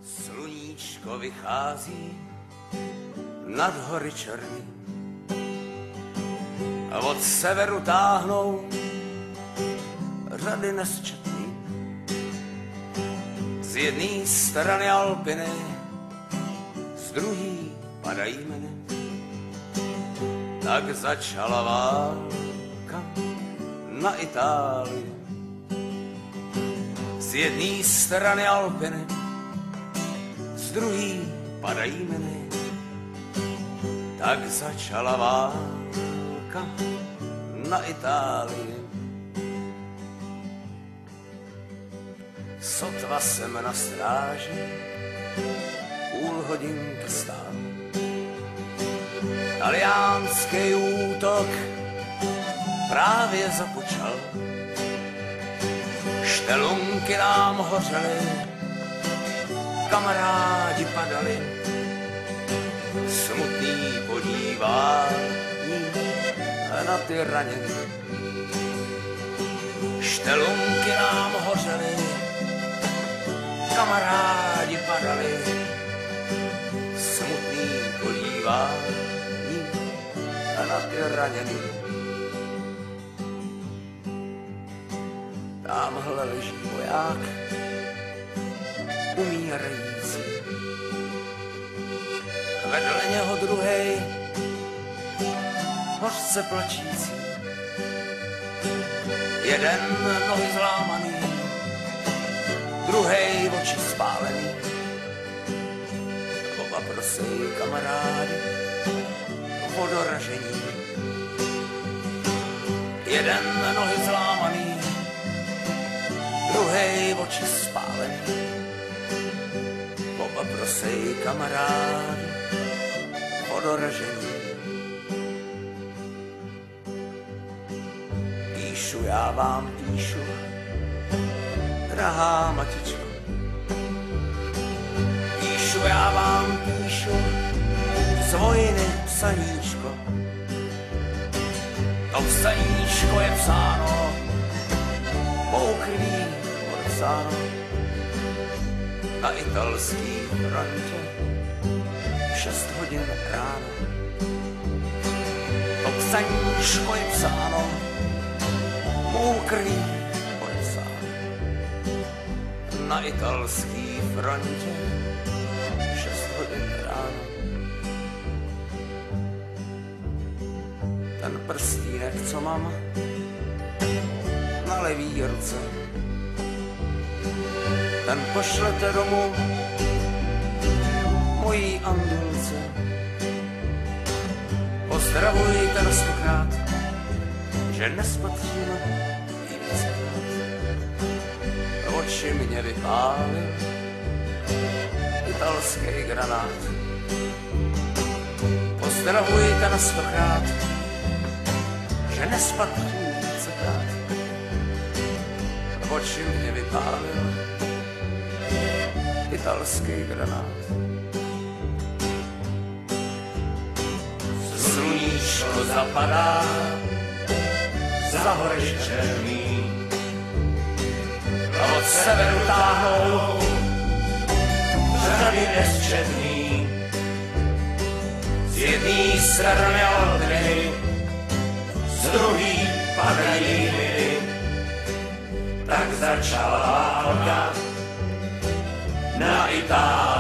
Sluníčko vychází nad hory černý a od severu táhnou řady nesčetný. Z jedné strany Alpiny, z druhý padají miny. Tak začala válka na Itálii. Z jedné strany Alpiny, z druhý padají miny. Tak začala válka na Itálii. Sotva jsem na stráži, půl hodinky stál. Taliánský útok právě započal. Štelunky nám hořely, kamarádi padali. Smutný podívání na ty raněny. Štelunky nám hořely, kamarádi padali. Smutný podívání na ty raněny. Támhle leží voják, umírající. Vedle něho druhej, hořce plačící. Jeden nohy zlámaný, druhej oči spálený. Oba prosej kamarády o doražení. Jeden nohy zlámaný, druhej oči spálený. Oba prosej kamarády o doražení. Píšu, já vám píšu, drahá matičko. Píšu, já vám píšu, z vojny psaníčko. To psaníčko je psáno, mou krví podepsáno. Na italský frontě 6 hodin ráno. To psaníčko je psáno, mou krví podepsáno. Na italský frontě 6 hodin ráno. Ten prstínek, co mám na levý ruce, ten pošlete domů mojí Andulce. Pozdravujte na 100krát, že nespatřím jí vícekrát. Oči mě vypálil italský granát. Pozdravujte na 100krát, že nespatřím vícekrát. Oči mě vypálil italský granát. Sluníčko zapadá za hory černý a od severu táhnou řady nesčetný. Z jedné strany Alpiny, z druhý padají miny. Tak začala válka na Itálii.